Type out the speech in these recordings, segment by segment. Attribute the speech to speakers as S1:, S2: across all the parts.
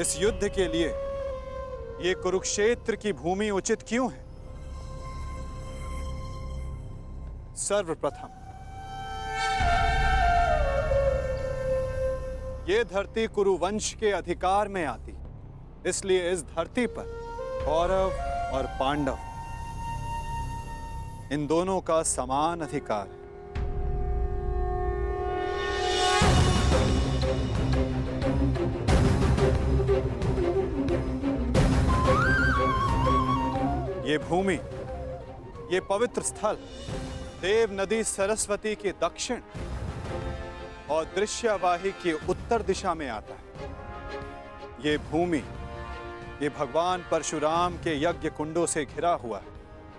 S1: इस युद्ध के लिए ये कुरुक्षेत्र की भूमि उचित क्यों है? सर्वप्रथम ये धरती कुरुवंश के अधिकार में आती, इसलिए इस धरती पर कौरव और पांडव इन दोनों का समान अधिकार है। ये भूमि, ये पवित्र स्थल देव नदी सरस्वती के दक्षिण और दृश्यवाही के उत्तर दिशा में आता है। ये भूमि, ये भगवान परशुराम के यज्ञ कुंडों से घिरा हुआ है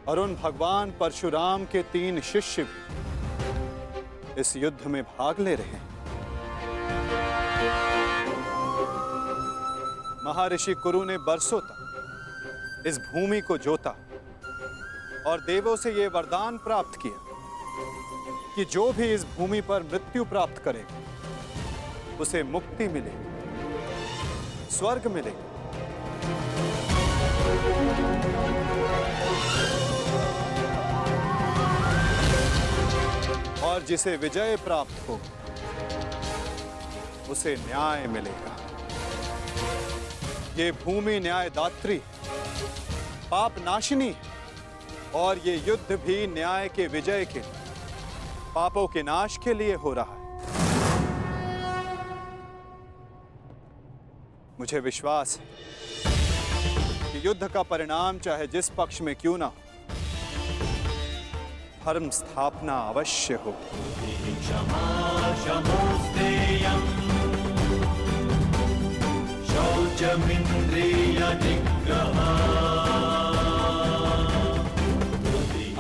S1: और उन भगवान परशुराम के 3 शिष्य भी इस युद्ध में भाग ले रहे हैं। महर्षि कुरु ने बरसों तक इस भूमि को जोता और देवों से यह वरदान प्राप्त किया कि जो भी इस भूमि पर मृत्यु प्राप्त करेगा उसे मुक्ति मिलेगी, स्वर्ग मिलेगा। और जिसे विजय प्राप्त हो उसे न्याय मिलेगा। ये भूमि न्यायदात्री, पाप नाशिनी है और ये युद्ध भी न्याय के विजय के, पापों के नाश के लिए हो रहा है। मुझे विश्वास है कि युद्ध का परिणाम चाहे जिस पक्ष में क्यों ना हो, धर्म स्थापना अवश्य हो।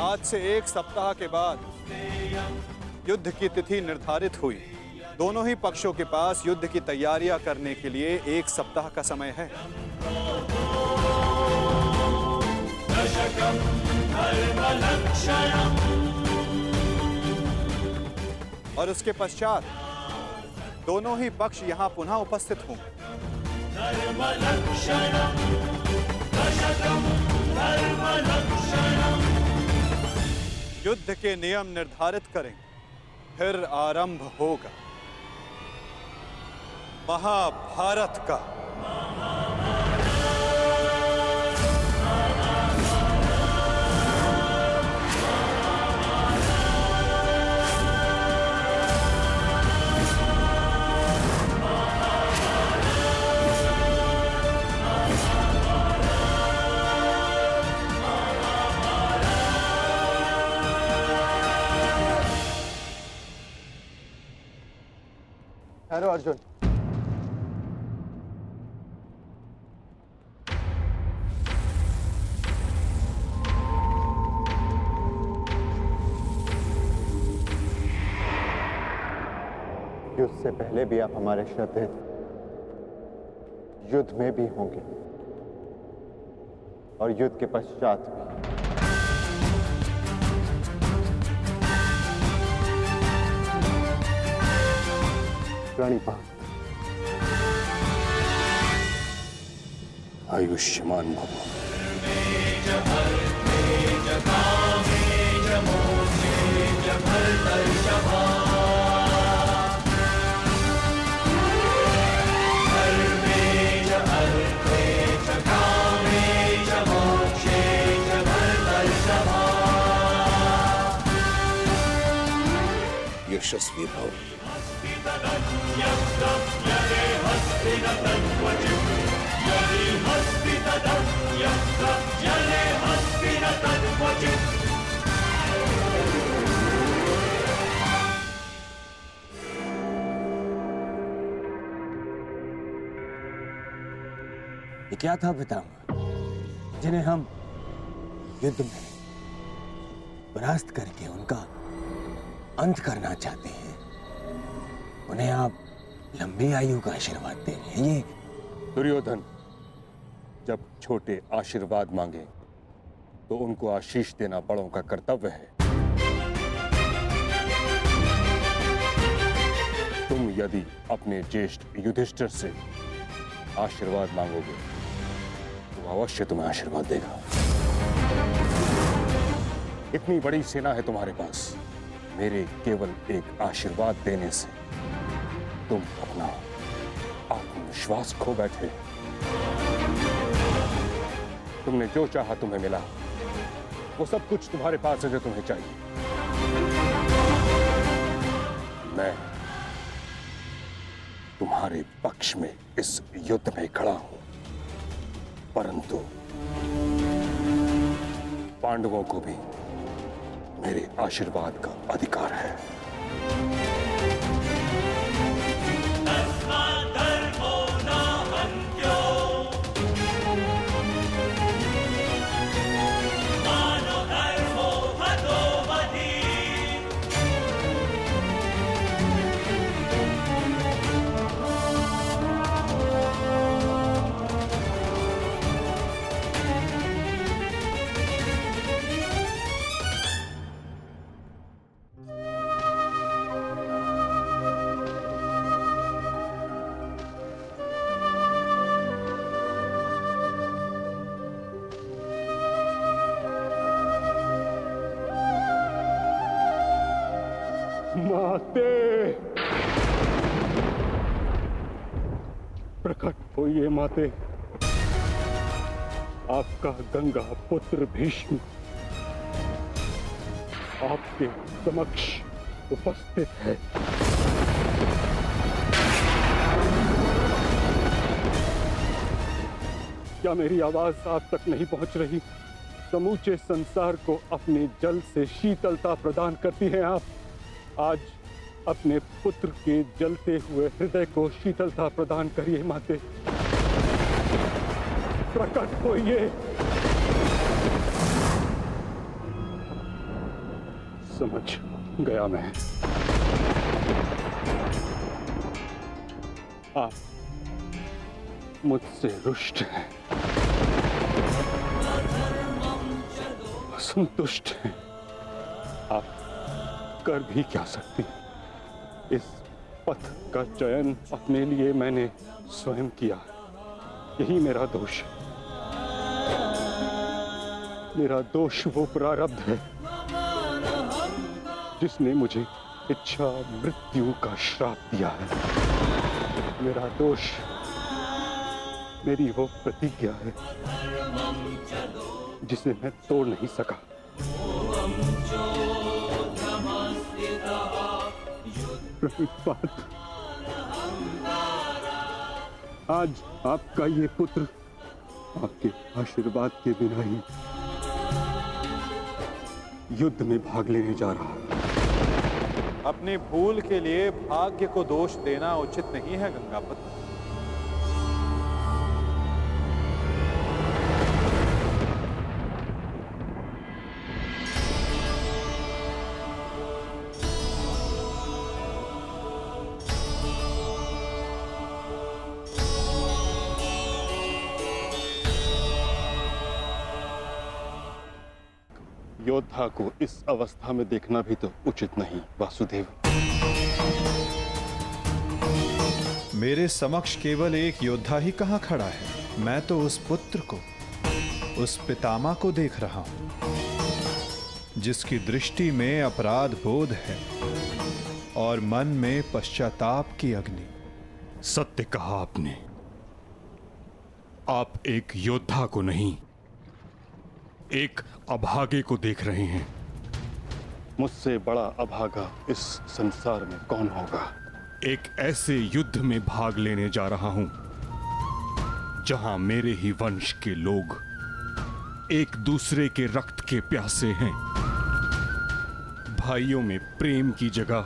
S1: आज से 1 सप्ताह के बाद युद्ध की तिथि निर्धारित हुई। दोनों ही पक्षों के पास युद्ध की तैयारियां करने के लिए 1 सप्ताह का समय है। और उसके पश्चात दोनों ही पक्ष यहां पुनः उपस्थित होंगे। युद्ध के नियम निर्धारित करें, फिर आरंभ होगा महाभारत का।
S2: हेलो अर्जुन। युद्ध से पहले भी आप हमारे श्रद्धेय थे, युद्ध में भी होंगे और युद्ध के पश्चात भी। प्रणिपात।
S3: आयुष्मान भव। यशस्वी भव।
S4: ये क्या था पितामह, जिन्हें हम युद्ध में परास्त करके उनका अंत करना चाहते हैं, उन्हें आप लंबी आयु का आशीर्वाद दे रहे हैं? ये
S3: दुर्योधन जब छोटे आशीर्वाद मांगे तो उनको आशीष देना बड़ों का कर्तव्य है। तुम यदि अपने ज्येष्ठ युधिष्ठिर से आशीर्वाद मांगोगे तो अवश्य तुम्हें आशीर्वाद देगा। इतनी बड़ी सेना है तुम्हारे पास, मेरे केवल एक आशीर्वाद देने से तुम अपना आत्मविश्वास खो बैठे। तुमने जो चाहा तुम्हें मिला, वो सब कुछ तुम्हारे पास है जो तुम्हें चाहिए। मैं तुम्हारे पक्ष में इस युद्ध में खड़ा हूं, परंतु पांडवों को भी मेरे आशीर्वाद का अधिकार है। माते, प्रकट होइए माते। आपका गंगा पुत्र भीष्म आपके समक्ष उपस्थित है। क्या मेरी आवाज आप तक नहीं पहुंच रही? समूचे संसार को अपने जल से शीतलता प्रदान करती हैं आप। आज अपने पुत्र के जलते हुए हृदय को शीतलता प्रदान करिए माते। प्रकट होइए। समझ गया मैं। आप मुझसे रुष्ट हैं, असंतुष्ट हैं। आप कर भी क्या सकती? इस पथ का चयन अपने लिए मैंने स्वयं किया। यही मेरा दोष है। मेरा दोष वो प्रारब्ध है जिसने मुझे इच्छा मृत्यु का श्राप दिया है। मेरा दोष मेरी वो प्रतिज्ञा है जिसे मैं तोड़ नहीं सका। आज आपका ये पुत्र आपके आशीर्वाद के बिना ही युद्ध में भाग लेने जा रहा है।
S1: अपनी भूल के लिए भाग्य को दोष देना उचित नहीं है गंगापत।
S3: योद्धा को इस अवस्था में देखना भी तो उचित नहीं वासुदेव।
S1: मेरे समक्ष केवल एक योद्धा ही कहां खड़ा है? मैं तो उस पुत्र को, उस पितामह को देख रहा हूं जिसकी दृष्टि में अपराध बोध है और मन में पश्चाताप की अग्नि।
S5: सत्य कहा आपने। आप एक योद्धा को नहीं, एक अभागे को देख रहे हैं।
S3: मुझसे बड़ा अभागा इस संसार में कौन होगा?
S5: एक ऐसे युद्ध में भाग लेने जा रहा हूं जहां मेरे ही वंश के लोग एक दूसरे के रक्त के प्यासे हैं। भाइयों में प्रेम की जगह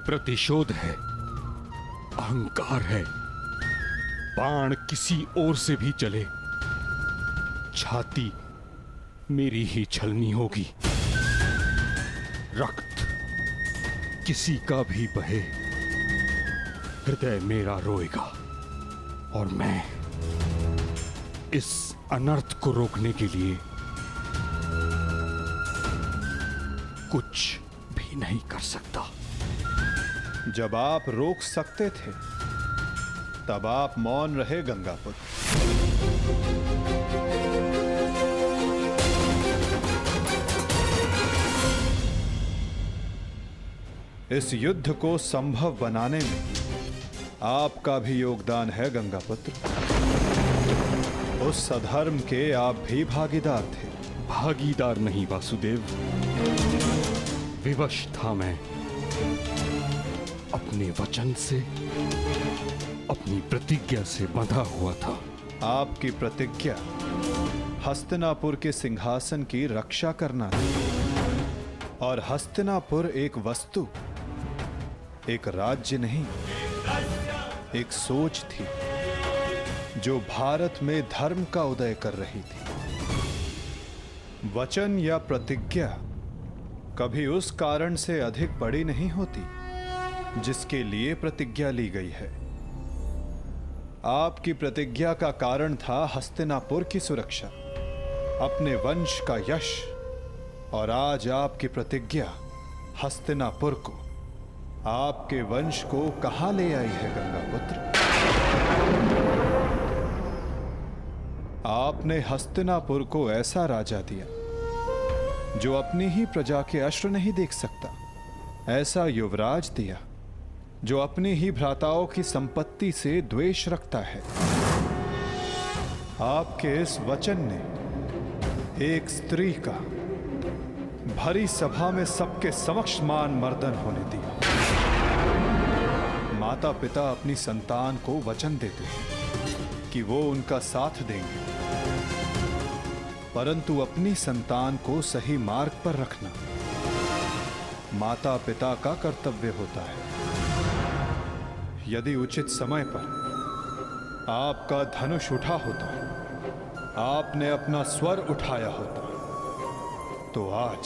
S5: प्रतिशोध है, अहंकार है। बाण किसी ओर से भी चले, छाती मेरी ही छलनी होगी। रक्त किसी का भी बहे, हृदय मेरा रोएगा। और मैं इस अनर्थ को रोकने के लिए कुछ भी नहीं कर सकता।
S1: जब आप रोक सकते थे तब आप मौन रहे गंगापुत्र। इस युद्ध को संभव बनाने में आपका भी योगदान है गंगापुत्र। उस अधर्म के आप भी भागीदार थे।
S5: भागीदार नहीं वासुदेव, विवश था मैं अपने वचन से, अपनी प्रतिज्ञा से बंधा हुआ था।
S1: आपकी प्रतिज्ञा हस्तिनापुर के सिंहासन की रक्षा करना थी। और हस्तिनापुर एक वस्तु, एक राज्य नहीं, एक सोच थी जो भारत में धर्म का उदय कर रही थी। वचन या प्रतिज्ञा कभी उस कारण से अधिक बड़ी नहीं होती जिसके लिए प्रतिज्ञा ली गई है। आपकी प्रतिज्ञा का कारण था हस्तिनापुर की सुरक्षा, अपने वंश का यश, और आज आपकी प्रतिज्ञा हस्तिनापुर को, आपके वंश को कहां ले आई है गंगापुत्र? आपने हस्तिनापुर को ऐसा राजा दिया जो अपनी ही प्रजा के अश्रु नहीं देख सकता, ऐसा युवराज दिया जो अपनी ही भ्राताओं की संपत्ति से द्वेष रखता है। आपके इस वचन ने एक स्त्री का भरी सभा में सबके समक्ष मान मर्दन होने दिया। माता पिता अपनी संतान को वचन देते हैं कि वो उनका साथ देंगे, परंतु अपनी संतान को सही मार्ग पर रखना माता पिता का कर्तव्य होता है। यदि उचित समय पर आपका धनुष उठा होता, आपने अपना स्वर उठाया होता, तो आज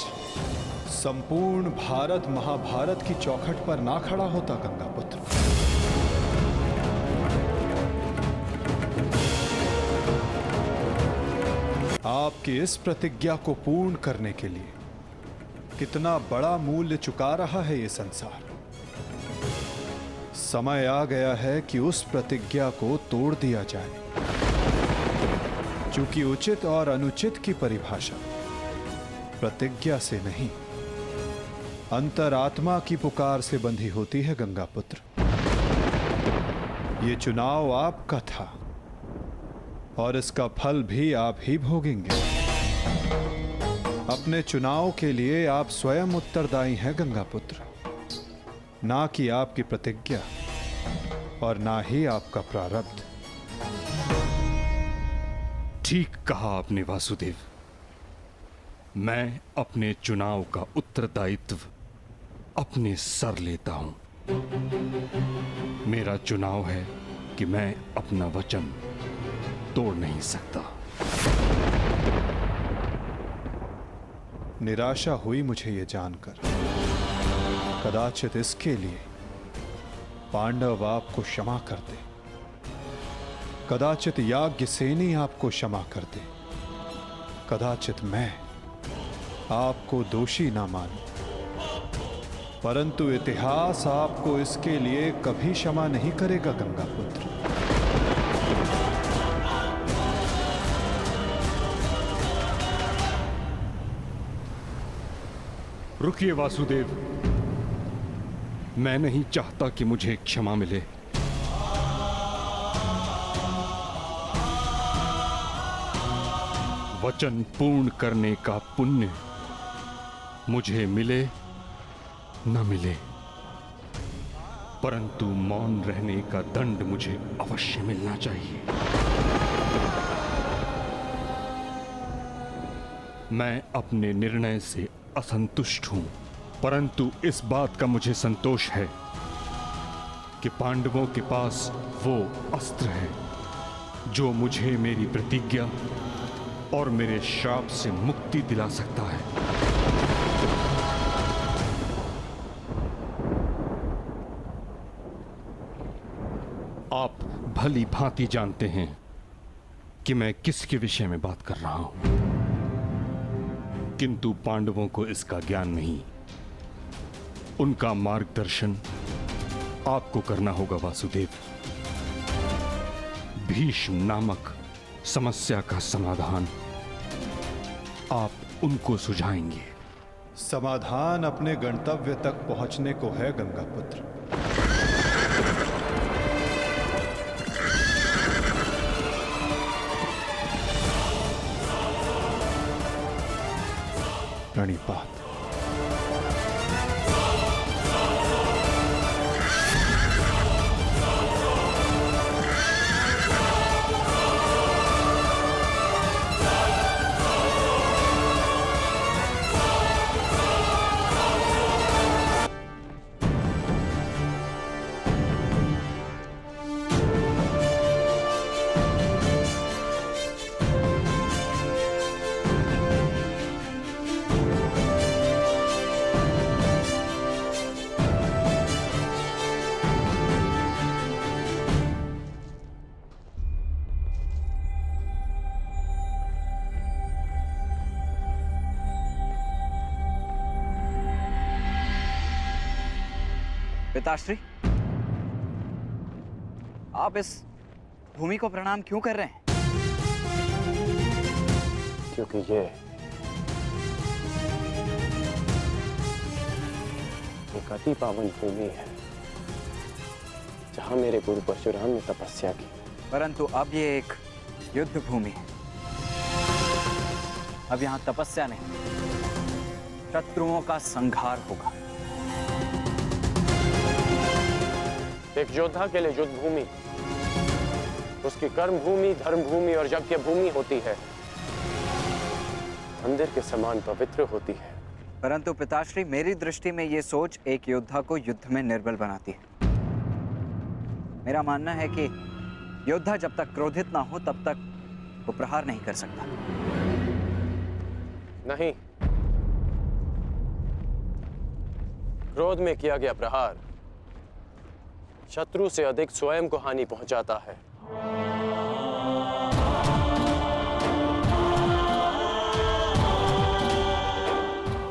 S1: संपूर्ण भारत महाभारत की चौखट पर ना खड़ा होता गंगापुत्र। आपकी इस प्रतिज्ञा को पूर्ण करने के लिए कितना बड़ा मूल्य चुका रहा है ये संसार। समय आ गया है कि उस प्रतिज्ञा को तोड़ दिया जाए, क्योंकि उचित और अनुचित की परिभाषा प्रतिज्ञा से नहीं, अंतरात्मा की पुकार से बंधी होती है गंगापुत्र। ये चुनाव आपका था और इसका फल भी आप ही भोगेंगे। अपने चुनाव के लिए आप स्वयं उत्तरदायी हैं गंगापुत्र, ना कि आपकी प्रतिज्ञा और ना ही आपका प्रारब्ध।
S5: ठीक कहा आपने वासुदेव। मैं अपने चुनाव का उत्तरदायित्व अपने सर लेता हूं। मेरा चुनाव है कि मैं अपना वचन तोड़ नहीं सकता।
S1: निराशा हुई मुझे ये जानकर। कदाचित इसके लिए पांडव आपको क्षमा कर दे, कदाचित याज्ञसेनी आपको क्षमा कर दे, कदाचित मैं आपको दोषी ना मानूं, परंतु इतिहास आपको इसके लिए कभी क्षमा नहीं करेगा गंगापुत्र।
S5: रुकिए वासुदेव, मैं नहीं चाहता कि मुझे क्षमा मिले। वचन पूर्ण करने का पुण्य मुझे मिले न मिले, परंतु मौन रहने का दंड मुझे अवश्य मिलना चाहिए। मैं अपने निर्णय से असंतुष्ट हूं, परंतु इस बात का मुझे संतोष है कि पांडवों के पास वो अस्त्र है जो मुझे मेरी प्रतिज्ञा और मेरे श्राप से मुक्ति दिला सकता है। आप भली भांति जानते हैं कि मैं किसके विषय में बात कर रहा हूं, किंतु पांडवों को इसका ज्ञान नहीं। उनका मार्गदर्शन आपको करना होगा वासुदेव। भीष्म नामक समस्या का समाधान आप उनको सुझाएंगे।
S1: समाधान अपने गंतव्य तक पहुंचने को है गंगापुत्र। प्रणिपात।
S6: पिताश्री, आप इस भूमि को प्रणाम क्यों कर रहे हैं?
S2: क्योंकि ये एक अति पावन भूमि है जहां मेरे गुरु परशुराम ने तपस्या की।
S6: परंतु अब ये एक युद्ध भूमि है। अब यहाँ तपस्या नहीं, शत्रुओं का संहार होगा।
S2: एक योद्धा के लिए युद्ध भूमि उसकी कर्म भूमि, धर्म भूमि और यज्ञ भूमि होती है। मंदिर के समान पवित्र होती है।
S6: परंतु पिताश्री, मेरी दृष्टि में ये सोच एक योद्धा को युद्ध में निर्बल बनाती है। मेरा मानना है कि योद्धा जब तक क्रोधित ना हो तब तक वो प्रहार नहीं कर सकता।
S2: नहीं, क्रोध में किया गया प्रहार शत्रु से अधिक स्वयं को हानि पहुंचाता है।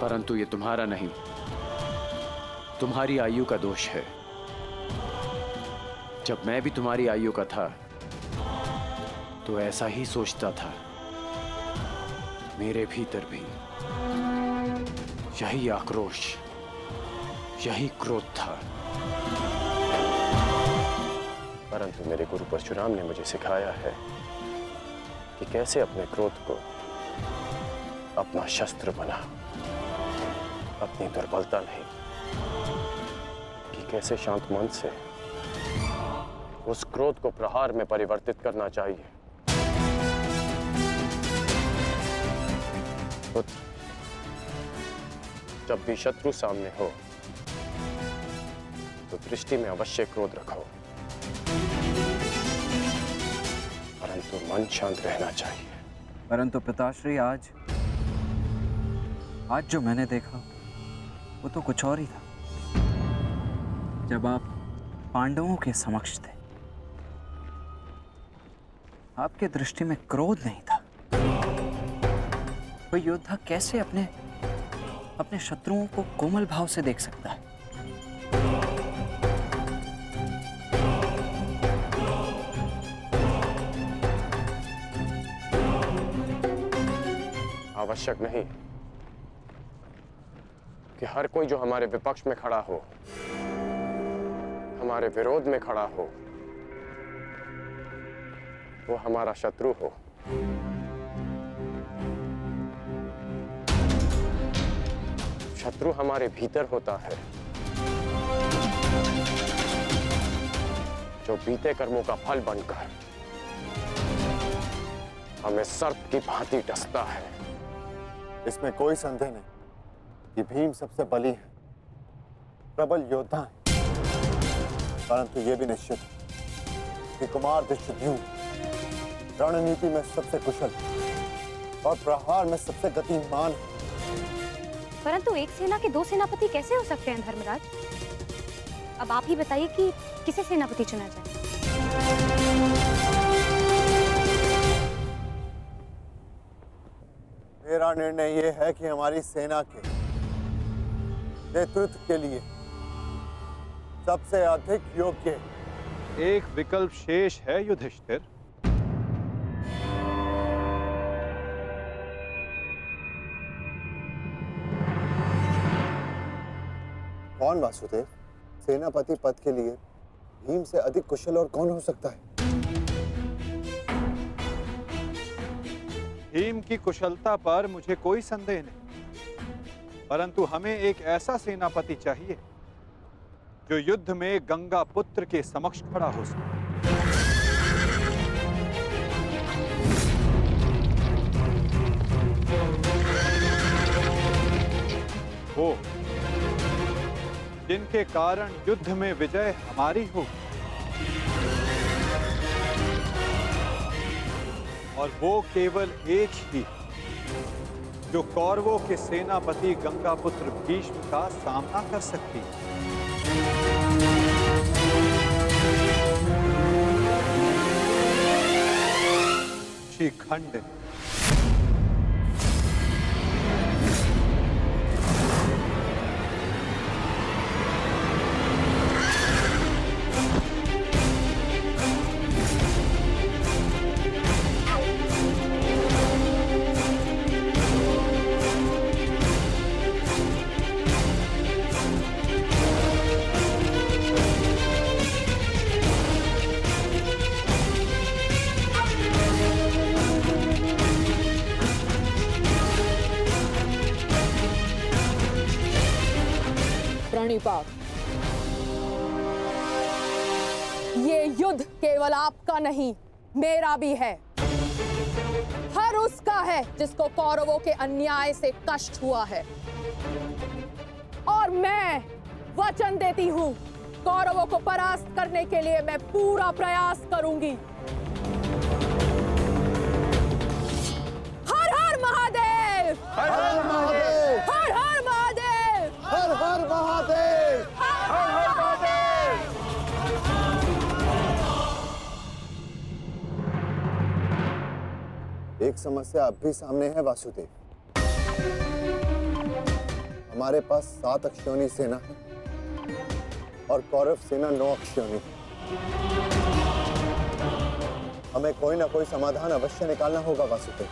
S2: परंतु ये तुम्हारा नहीं, तुम्हारी आयु का दोष है। जब मैं भी तुम्हारी आयु का था तो ऐसा ही सोचता था। मेरे भीतर भी यही आक्रोश, यही क्रोध था। परंतु मेरे गुरु परशुराम ने मुझे सिखाया है कि कैसे अपने क्रोध को अपना शस्त्र बना, अपनी दुर्बलता नहीं, कि कैसे शांत मन से उस क्रोध को प्रहार में परिवर्तित करना चाहिए। पुत्र, जब भी शत्रु सामने हो तो दृष्टि में अवश्य क्रोध रखो, परंतु मन शांत रहना चाहिए।
S6: परंतु पिताश्री, आज जो मैंने देखा वो तो कुछ और ही था। जब आप पांडवों के समक्ष थे, आपके दृष्टि में क्रोध नहीं था। कोई योद्धा कैसे अपने शत्रुओं को कोमल भाव से देख सकता है?
S2: आवश्यक नहीं कि हर कोई जो हमारे विपक्ष में खड़ा हो, हमारे विरोध में खड़ा हो, वो हमारा शत्रु हो। शत्रु हमारे भीतर होता है, जो बीते कर्मों का फल बनकर हमें सर्प की भांति डसता है।
S7: इसमें कोई संदेह नहीं कि भीम सबसे बली है, प्रबल योद्धा है। परंतु यह भी निश्चित है कि कुमार धृष्टद्युम्न रणनीति में सबसे कुशल और प्रहार में सबसे गतिमान है।
S8: परंतु एक सेना के दो सेनापति कैसे हो सकते हैं धर्मराज? अब आप ही बताइए कि किसे सेनापति चुना जाए।
S7: मेरा निर्णय यह है कि हमारी सेना के नेतृत्व के लिए सबसे अधिक योग्य
S1: एक विकल्प शेष है युधिष्ठिर।
S7: कौन वासुदेव? सेनापति पद के लिए भीम से अधिक कुशल और कौन हो सकता है?
S1: भीम की कुशलता पर मुझे कोई संदेह नहीं, परंतु हमें एक ऐसा सेनापति चाहिए जो युद्ध में गंगा पुत्र के समक्ष खड़ा हो सके। वो जिनके कारण युद्ध में विजय हमारी हो, और वो केवल एक ही जो कौरवों के सेनापति गंगापुत्र भीष्म का सामना कर सकती है। शिखंड।
S9: प्रणिपात, ये युद्ध केवल आपका नहीं, मेरा भी है। हर उसका है जिसको कौरवों के अन्याय से कष्ट हुआ है। और मैं वचन देती हूं, कौरवों को परास्त करने के लिए मैं पूरा प्रयास करूंगी। हर हर महादेव!
S7: हर हर महादेव!
S9: हर हर महादेव!
S7: हर हर महादेव! हर हर महादेव! एक समस्या अब भी सामने है वासुदेव। हमारे पास 7 अक्षौणी सेना है और कौरव सेना 9 अक्षौणी। हमें कोई ना कोई समाधान अवश्य निकालना होगा वासुदेव।